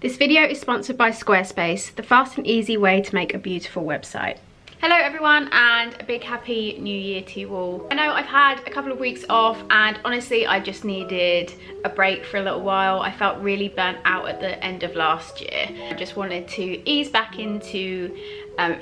This video is sponsored by Squarespace, the fast and easy way to make a beautiful website. Hello everyone, and a big happy new year to you all. I know I've had a couple of weeks off, and honestly I just needed a break for a little while. I felt really burnt out at the end of last year. I just wanted to ease back into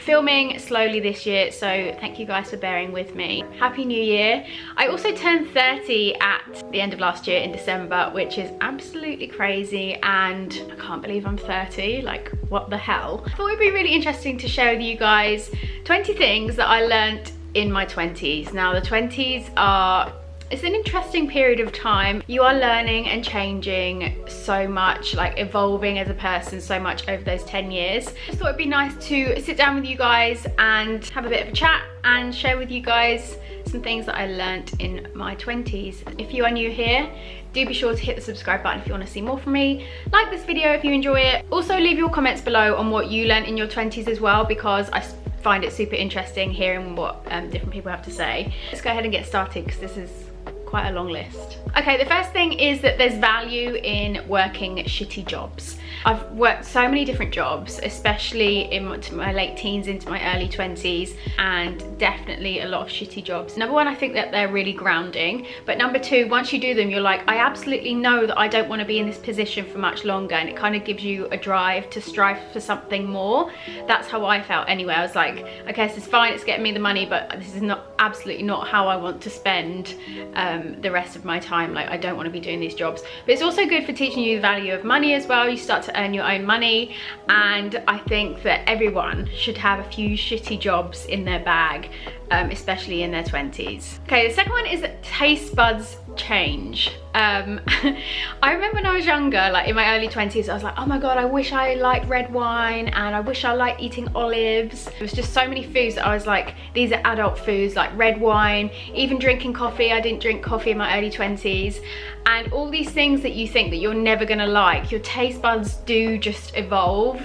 filming slowly this year, so thank you guys for bearing with me. Happy New Year. I also turned 30 at the end of last year in December, which is absolutely crazy, and I can't believe I'm 30, like what the hell. I thought it'd be really interesting to share with you guys 20 things that I learned in my 20s. Now the 20s are, it's an interesting period of time. You are learning and changing so much, like evolving as a person so much over those 10 years. I just thought it'd be nice to sit down with you guys and have a bit of a chat and share with you guys some things that I learned in my 20s. If you are new here, do be sure to hit the subscribe button if you want to see more from me. Like this video if you enjoy it. Also leave your comments below on what you learned in your 20s as well, because I find it super interesting hearing what different people have to say. Let's go ahead and get started, because this is quite a long list. Okay, the first thing is that there's value in working shitty jobs. I've worked so many different jobs, especially in my late teens into my early 20s, and definitely a lot of shitty jobs. Number one, I think that they're really grounding, but number two, once you do them, you're like, I absolutely know that I don't want to be in this position for much longer, and it kind of gives you a drive to strive for something more. That's how I felt anyway. I was like, okay, this is fine, it's getting me the money, but this is not, absolutely not how I want to spend the rest of my time. Like, I don't want to be doing these jobs. But it's also good for teaching you the value of money as well. You start to earn your own money, and I think that everyone should have a few shitty jobs in their bag, especially in their 20s. Okay, the second one is that taste buds change. I remember when I was younger, like in my early 20s, I was like, oh my god, I wish I liked red wine, and I wish I liked eating olives. There was just so many foods that I was like, these are adult foods, like red wine, even drinking coffee. I didn't drink coffee in my early 20s, and all these things that you think that you're never gonna like, your taste buds do just evolve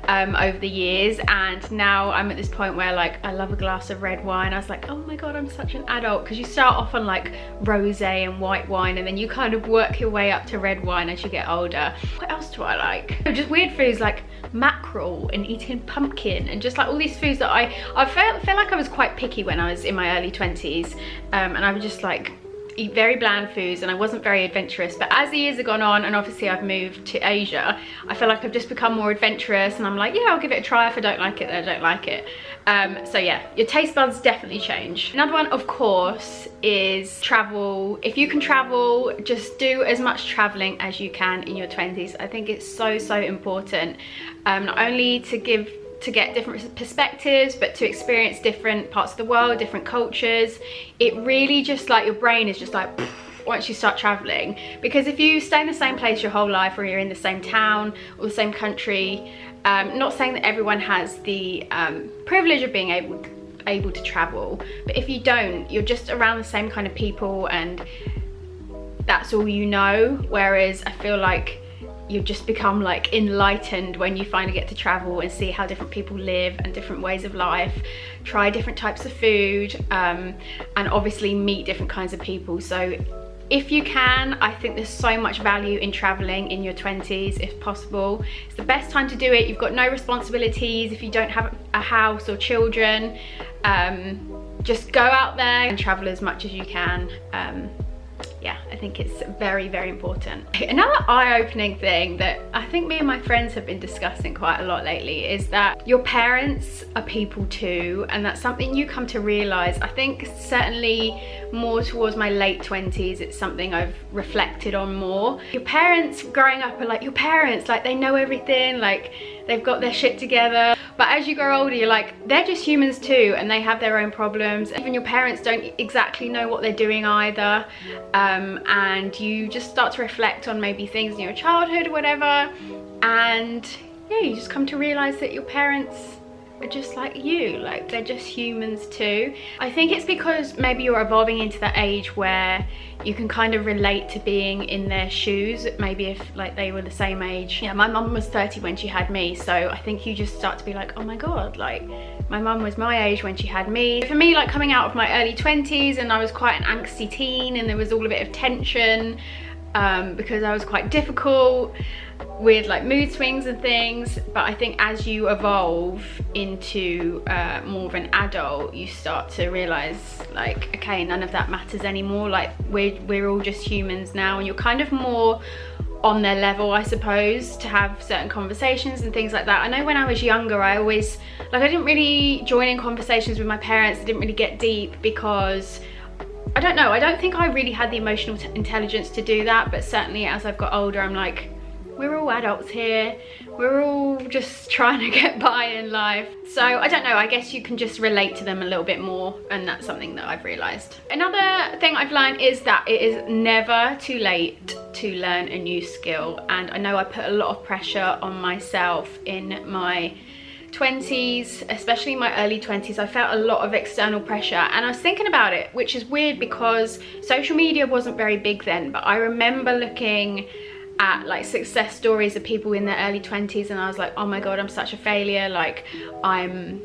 over the years. And now I'm at this point where, like, I love a glass of red wine. I was like, oh my god, I'm such an adult, because you start off on like rosé and white wine, and then you kind of work your way up to red wine as you get older. What else do I like? Just weird foods like mackerel and eating pumpkin, and just like all these foods that I felt like I was quite picky when I was in my early 20s, and I would just like eat very bland foods, and I wasn't very adventurous. But as the years have gone on, and obviously I've moved to Asia, I feel like I've just become more adventurous, and I'm like, yeah, I'll give it a try. If I don't like it, then I don't like it. So yeah, your taste buds definitely change. Another one, of course, is travel. If you can travel, just do as much traveling as you can in your 20s. I think it's so important, not only to get different perspectives, but to experience different parts of the world, different cultures. It really just, like, your brain is just like once you start traveling, because if you stay in the same place your whole life, or you're in the same town or the same country, not saying that everyone has the privilege of being able to travel, but if you don't, you're just around the same kind of people, and that's all you know. Whereas I feel like you just become like enlightened when you finally get to travel and see how different people live and different ways of life, try different types of food, and obviously meet different kinds of people. So if you can, I think there's so much value in traveling in your 20s if possible. It's the best time to do it. You've got no responsibilities. If you don't have a house or children, just go out there and travel as much as you can. Yeah, I think it's very important. Another eye-opening thing that I think me and my friends have been discussing quite a lot lately is that your parents are people too, and that's something you come to realize. I think certainly more towards my late 20s, it's something I've reflected on more. Your parents growing up are like your parents, like they know everything, like they've got their shit together. But as you grow older, you're like, they're just humans too, and they have their own problems. Even your parents don't exactly know what they're doing either. And you just start to reflect on maybe things in your childhood or whatever, and yeah, you just come to realize that your parents are just like you, like they're just humans too. I think it's because maybe you're evolving into that age where you can kind of relate to being in their shoes, maybe if like they were the same age. Yeah, my mum was 30 when she had me, so I think you just start to be like, oh my god, like my mum was my age when she had me. For me, like coming out of my early 20s, and I was quite an angsty teen, and there was all a bit of tension because I was quite difficult. with like mood swings and things, but I think as you evolve into more of an adult, you start to realize like, okay, none of that matters anymore. Like we're all just humans now, and you're kind of more on their level, I suppose, to have certain conversations and things like that. I know when I was younger, I always, like, I didn't really join in conversations with my parents. I didn't really get deep because, I don't know, I don't think I really had the emotional intelligence to do that, but certainly as I've got older, I'm like, we're all adults here. We're all just trying to get by in life. So I don't know, I guess you can just relate to them a little bit more, and that's something that I've realized. Another thing I've learned is that it is never too late to learn a new skill. And I know I put a lot of pressure on myself in my 20s, especially my early 20s. I felt a lot of external pressure, and I was thinking about it, which is weird because social media wasn't very big then, but I remember looking at like success stories of people in their early 20s, and I was like, oh my god, I'm such a failure, like I'm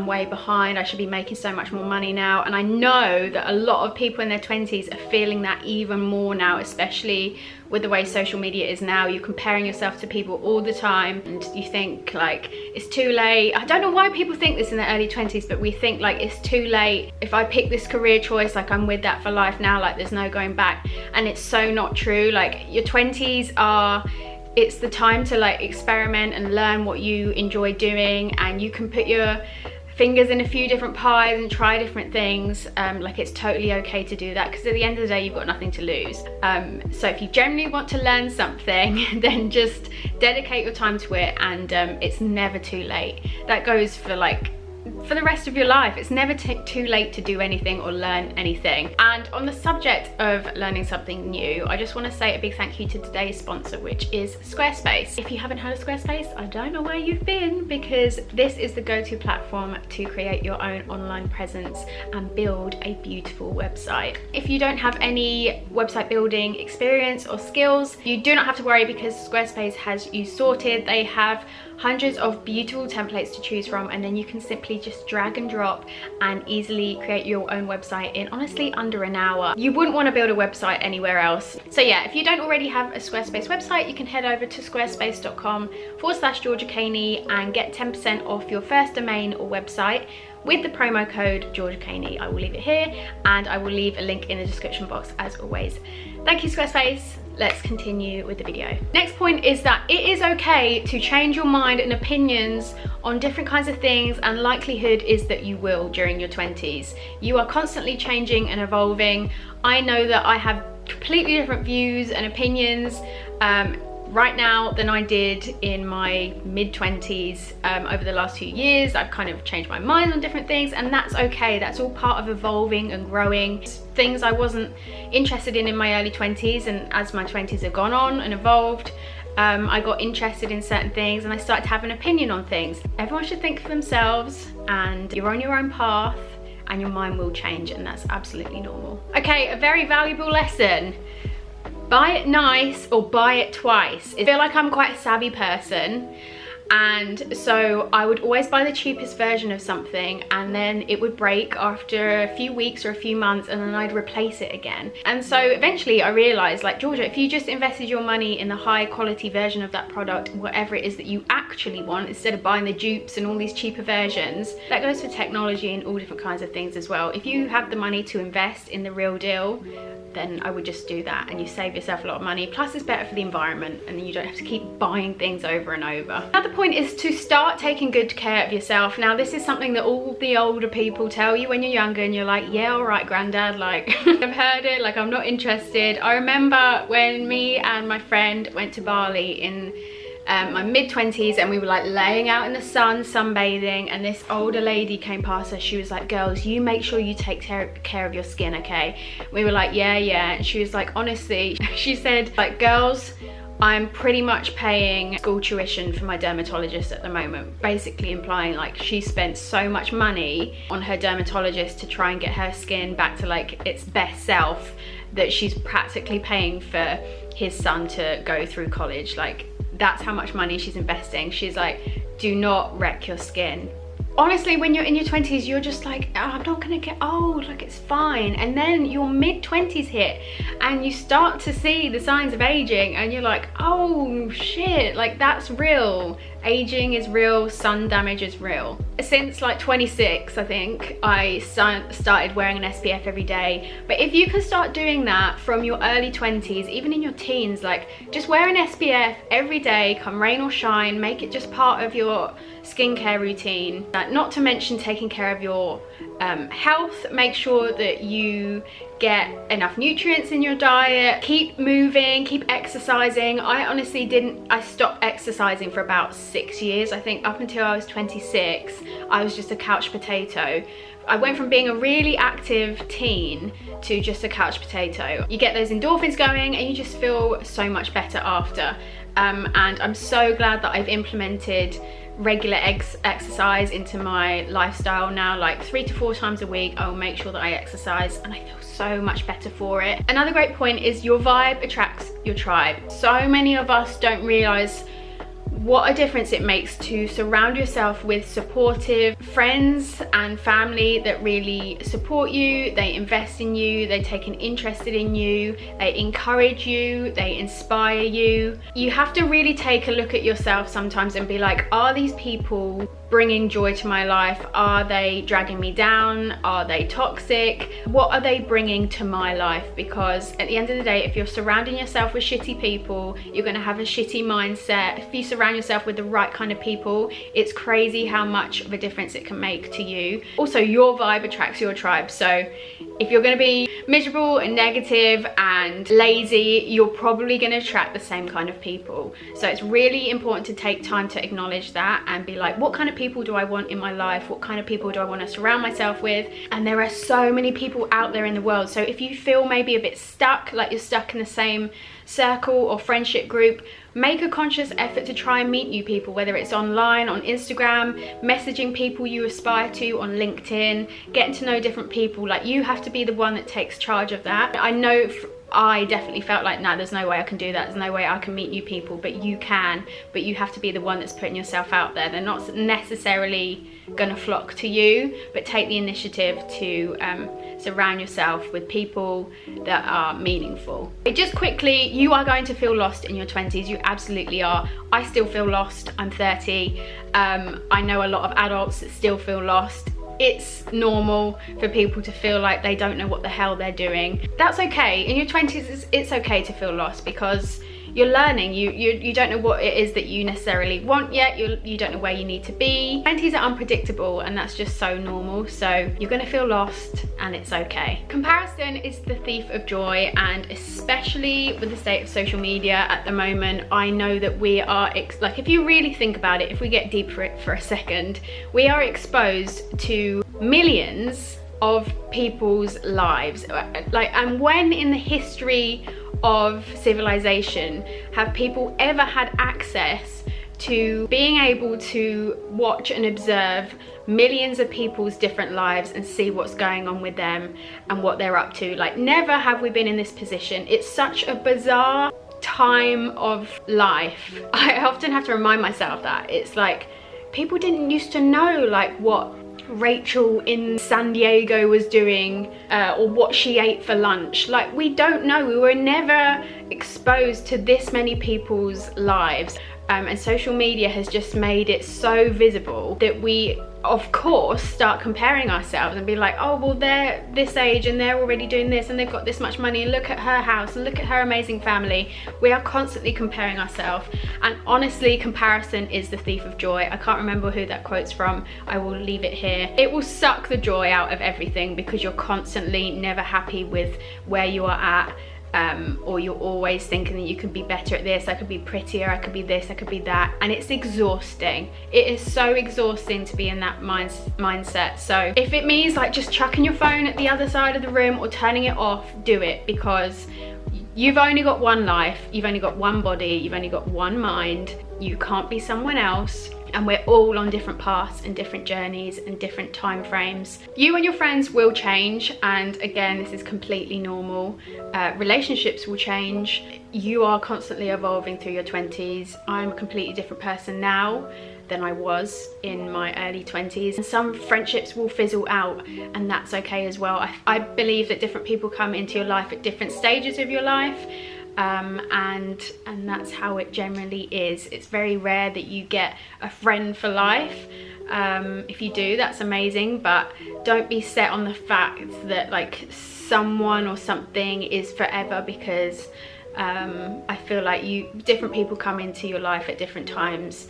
way behind, I should be making so much more money now. And I know that a lot of people in their 20s are feeling that even more now, especially with the way social media is now. You're comparing yourself to people all the time, and you think like it's too late. I don't know why people think this in their early 20s, but we think like it's too late. If I pick this career choice, like I'm with that for life now, like there's no going back. And it's so not true. Like your 20s are, it's the time to like experiment and learn what you enjoy doing, and you can put your fingers in a few different pies and try different things. Like it's totally okay to do that, because at the end of the day you've got nothing to lose. So if you generally want to learn something, then just dedicate your time to it, and it's never too late. That goes for like for the rest of your life. It's never too late to do anything or learn anything. And on the subject of learning something new, I just want to say a big thank you to today's sponsor, which is Squarespace. If you haven't heard of Squarespace, I don't know where you've been, because this is the go-to platform to create your own online presence and build a beautiful website. If you don't have any website building experience or skills, you do not have to worry, because Squarespace has you sorted. They have hundreds of beautiful templates to choose from, and then you can simply just drag and drop and easily create your own website in honestly under an hour. You wouldn't want to build a website anywhere else. So yeah, if you don't already have a Squarespace website, you can head over to squarespace.com/GeorgiaCaney and get 10% off your first domain or website with the promo code GeorgiaCaney. I will leave it here, and I will leave a link in the description box as always. Thank you, Squarespace. Let's continue with the video. Next point is that it is okay to change your mind and opinions on different kinds of things, and likelihood is that you will during your 20s. You are constantly changing and evolving. I know that I have completely different views and opinions right now than I did in my mid-20s. Over the last few years, I've kind of changed my mind on different things, and that's okay. That's all part of evolving and growing. Things I wasn't interested in my early 20s, and as my 20s have gone on and evolved, I got interested in certain things, and I started to have an opinion on things. Everyone should think for themselves, and you're on your own path, and your mind will change, and that's absolutely normal. Okay, a very valuable lesson. Buy it nice or buy it twice. I feel like I'm quite a savvy person, and so I would always buy the cheapest version of something, and then it would break after a few weeks or a few months, and then I'd replace it again. And so eventually I realized, like, Georgia, if you just invested your money in the high quality version of that product, whatever it is that you actually want, instead of buying the dupes and all these cheaper versions, that goes for technology and all different kinds of things as well. If you have the money to invest in the real deal, then I would just do that, and you save yourself a lot of money. Plus it's better for the environment, and then you don't have to keep buying things over and over. Another point is to start taking good care of yourself. Now this is something that all the older people tell you when you're younger, and you're like, yeah, all right, granddad, like I've heard it, like I'm not interested. I remember when me and my friend went to Bali in my mid-20s, and we were like laying out in the sun sunbathing, and this older lady came past us. She was like, girls, you make sure you take care of your skin, okay? We were like, yeah, and she was like, honestly, she said, like, girls, I'm pretty much paying school tuition for my dermatologist at the moment, basically implying like she spent so much money on her dermatologist to try and get her skin back to like its best self that she's practically paying for his son to go through college. Like, that's how much money she's investing. She's like, do not wreck your skin. honestly, when you're in your 20s, you're just like, oh, I'm not gonna get old, like it's fine. And then your mid-20s hit and you start to see the signs of aging and you're like, oh shit, like that's real. Aging is real, sun damage is real. Since like 26, I think, I started wearing an SPF every day. But if you can start doing that from your early 20s, even in your teens, like just wear an SPF every day, come rain or shine, make it just part of your skincare routine. Not to mention taking care of your health, make sure that you get enough nutrients in your diet, keep moving, keep exercising. I stopped exercising for about 6 years. I think up until I was 26, I was just a couch potato. I went from being a really active teen to just a couch potato. You get those endorphins going and you just feel so much better after. And I'm so glad that I've implemented regular exercise into my lifestyle now. Like 3 to 4 times a week I will make sure that I exercise, and I feel so much better for it. Another great point is your vibe attracts your tribe. So many of us don't realize what a difference it makes to surround yourself with supportive friends and family that really support you, they invest in you, they take an interest in you, they encourage you, they inspire you. You have to really take a look at yourself sometimes and be like, are these people bringing joy to my life? Are they dragging me down? Are they toxic? What are they bringing to my life? Because at the end of the day, if you're surrounding yourself with shitty people, you're going to have a shitty mindset. If you surround yourself with the right kind of people, it's crazy how much of a difference it can make to you. Also, your vibe attracts your tribe. So if you're going to be miserable and negative and lazy, you're probably going to attract the same kind of people. So it's really important to take time to acknowledge that and be like, what kind of people do I want in my life? What kind of people do I want to surround myself with? And there are so many people out there in the world. So if you feel maybe a bit stuck, like you're stuck in the same circle or friendship group, make a conscious effort to try and meet new people, whether it's online, on Instagram, messaging people you aspire to on LinkedIn, getting to know different people. Like, you have to be the one that takes charge of that. I know I definitely felt like, no, there's no way I can do that, there's no way I can meet new people, but you can. But you have to be the one that's putting yourself out there. They're not necessarily gonna flock to you, but take the initiative to surround yourself with people that are meaningful. Just quickly, you are going to feel lost in your 20s. You absolutely are. I still feel lost. I'm 30. I know a lot of adults that still feel lost. It's normal for people to feel like they don't know what the hell they're doing. That's okay. In your 20s, it's okay to feel lost, because you're learning. You don't know what it is that you necessarily want yet. You don't know where you need to be. 20s are unpredictable, and that's just so normal. So you're gonna feel lost, and it's okay. Comparison is the thief of joy, and especially with the state of social media at the moment, I know that we are, like, if you really think about it, if we get deep for a second, we are exposed to millions of people's lives. Like, and when in the history of civilization have people ever had access to being able to watch and observe millions of people's different lives and see what's going on with them and what they're up to? Like, never have we been in this position. It's such a bizarre time of life. I often have to remind myself that it's like, people didn't used to know like what Rachel in San Diego was doing or what she ate for lunch. Like, we don't know. We were never exposed to this many people's lives, and social media has just made it so visible that we, of course, start comparing ourselves and be like, oh, well, they're this age and they're already doing this and they've got this much money, and look at her house and look at her amazing family. We are constantly comparing ourselves, and honestly, comparison is the thief of joy. I can't remember who that quote's from. I will leave it here. It will suck the joy out of everything, because you're constantly never happy with where you are at. Or you're always thinking that you could be better at this, I could be prettier, I could be this, I could be that, and it's exhausting. It is so exhausting to be in that mindset. So if it means like just chucking your phone at the other side of the room or turning it off, do it, because you've only got one life, you've only got one body, you've only got one mind. You can't be someone else. and we're all on different paths and different journeys and different time frames. You and your friends will change, and again, this is completely normal. Relationships will change. You are constantly evolving through your 20s. I'm a completely different person now than I was in my early 20s, and some friendships will fizzle out, and that's okay as well. I believe that different people come into your life at different stages of your life, and that's how it generally is. It's very rare that you get a friend for life. If you do, that's amazing, but don't be set on the fact that like someone or something is forever, because I feel like different people come into your life at different times,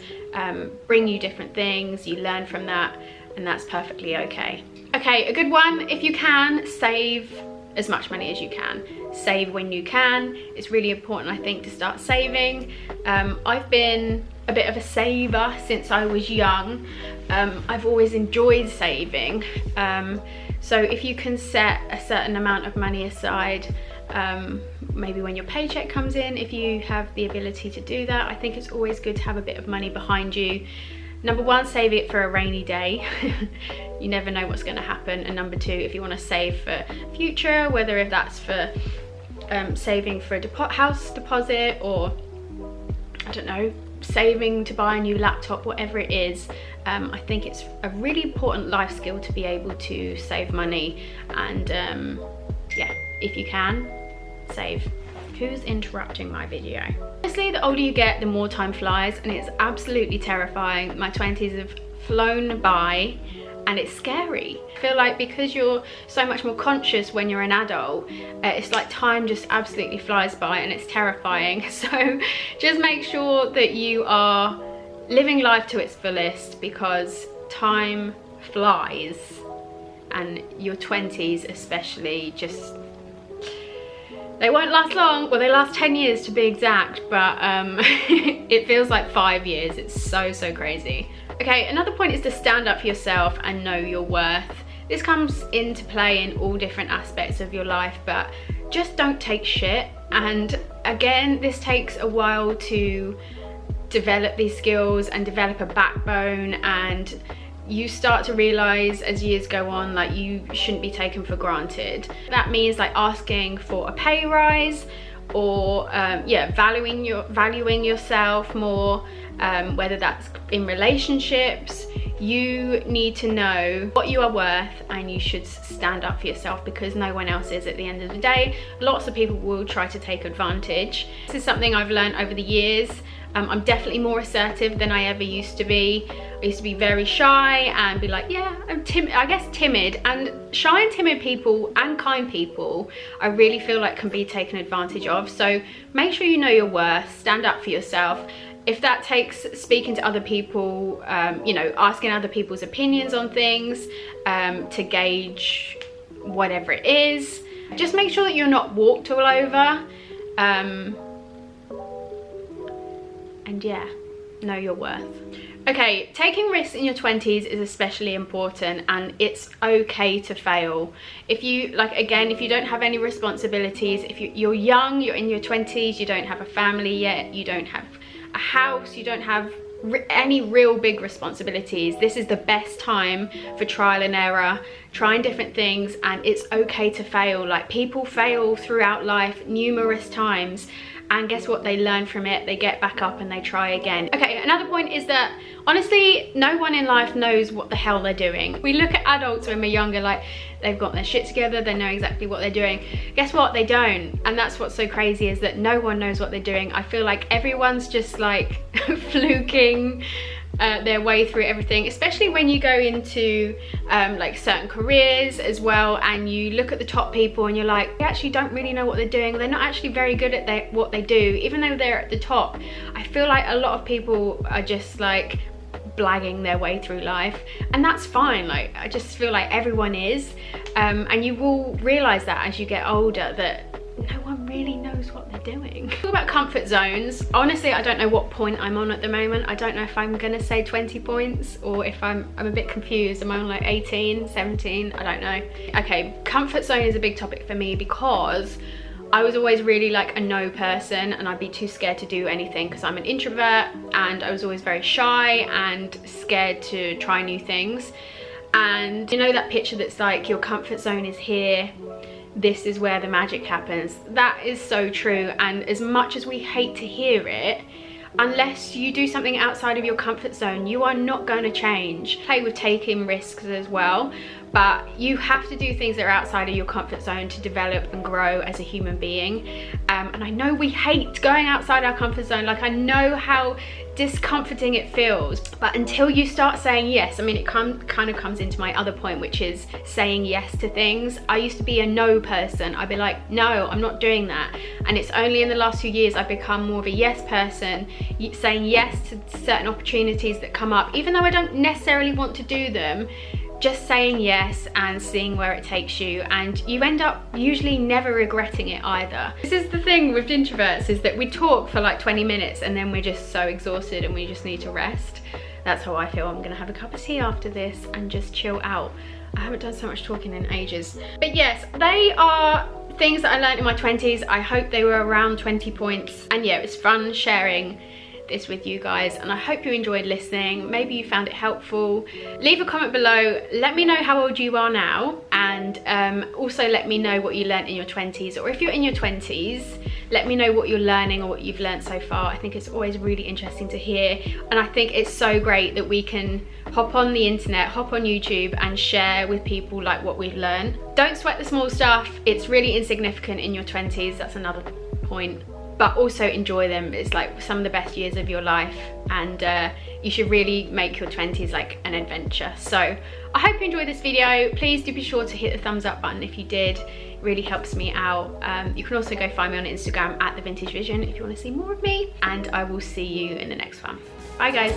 bring you different things, you learn from that, and that's perfectly okay. Okay, a good one, if you can, save as much money as you can. Save when you can. It's really important, I think, to start saving. I've been a bit of a saver since I was young. I've always enjoyed saving. So if you can set a certain amount of money aside, maybe when your paycheck comes in, if you have the ability to do that, I think it's always good to have a bit of money behind you. Number one, save it for a rainy day. You never know what's going to happen. And number two, if you want to save for future, whether if that's for saving for a house deposit, or I don't know, saving to buy a new laptop, whatever it is, I think it's a really important life skill to be able to save money. And yeah, if you can, save. Who's interrupting my video? Honestly, the older you get, the more time flies, and it's absolutely terrifying. My 20s have flown by, and it's scary. I feel like because you're so much more conscious when you're an adult, it's like time just absolutely flies by, and it's terrifying. So just make sure that you are living life to its fullest, because time flies, and your 20s especially, just they won't last long. Well, they last 10 years to be exact, but it feels like 5 years. It's so crazy. Okay, another point is to stand up for yourself and know your worth. This comes into play in all different aspects of your life, but just don't take shit. And again, this takes a while to develop these skills and develop a backbone, and you start to realize as years go on, like, you shouldn't be taken for granted. That means like asking for a pay rise, or yeah, valuing yourself more, whether that's in relationships. You need to know what you are worth, and you should stand up for yourself, because no one else is at the end of the day. Lots of people will try to take advantage. This is something I've learned over the years. I'm definitely more assertive than I ever used to be. I used to be very shy and be like, yeah, I'm timid. I guess timid, and shy and timid people and kind people, I really feel like can be taken advantage of. So make sure you know your worth, stand up for yourself. If that takes speaking to other people, you know, asking other people's opinions on things, to gauge whatever it is, just make sure that you're not walked all over. And yeah, know your worth. Okay, taking risks in your 20s is especially important, and it's okay to fail. If you, like, again, if you don't have any responsibilities, if you're young, you're in your 20s, you don't have a family yet, you don't have a house, you don't have any real big responsibilities, this is the best time for trial and error, trying different things, and it's okay to fail. Like, people fail throughout life numerous times, and guess what? They learn from it, they get back up and they try again. Okay, another point is that honestly, no one in life knows what the hell they're doing. We look at adults when we're younger like they've got their shit together, they know exactly what they're doing. Guess what? They don't. And that's what's so crazy, is that no one knows what they're doing. I feel like everyone's just like fluking their way through everything, especially when you go into like certain careers as well, and you look at the top people and you're like, they actually don't really know what they're doing. They're not actually very good at what they do, even though they're at the top. I feel like a lot of people are just like blagging their way through life, and that's fine. Like, I just feel like everyone is, and you will realize that as you get older, that no one really knows what they're doing. Talk about comfort zones. Honestly, I don't know what point I'm on at the moment. I don't know if I'm gonna say 20 points or if I'm a bit confused. Am I on like 18, 17? I don't know. Okay, comfort zone is a big topic for me, because I was always really like a no person, and I'd be too scared to do anything because I'm an introvert, and I was always very shy and scared to try new things. And you know that picture that's like, your comfort zone is here, this is where the magic happens? That is so true. And as much as we hate to hear it, unless you do something outside of your comfort zone, you are not going to change. Play with taking risks as well, but you have to do things that are outside of your comfort zone to develop and grow as a human being. And I know we hate going outside our comfort zone, like I know how discomforting it feels, but until you start saying yes, I mean, it kind of comes into my other point, which is saying yes to things. I used to be a no person. I'd be like, no, I'm not doing that. And it's only in the last few years I've become more of a yes person, saying yes to certain opportunities that come up, even though I don't necessarily want to do them. Just saying yes and seeing where it takes you, and you end up usually never regretting it either. This is the thing with introverts, is that we talk for like 20 minutes and then we're just so exhausted and we just need to rest. That's how I feel. I'm gonna have a cup of tea after this and just chill out. I haven't done so much talking in ages. But yes, they are things that I learned in my 20s. I hope they were around 20 points. And yeah, it's fun sharing this with you guys, and I hope you enjoyed listening. Maybe you found it helpful. Leave a comment below, let me know how old you are now, and also let me know what you learned in your 20s, or if you're in your 20s, let me know what you're learning or what you've learned so far. I think it's always really interesting to hear, and I think it's so great that we can hop on the internet, hop on YouTube and share with people like what we've learned. Don't sweat the small stuff. It's really insignificant in your 20s. That's another point. But also enjoy them. It's like some of the best years of your life, and you should really make your 20s like an adventure. So I hope you enjoyed this video. Please do be sure to hit the thumbs up button if you did. It really helps me out. You can also go find me on Instagram at The Vintage Vision if you want to see more of me, and I will see you in the next one. Bye guys.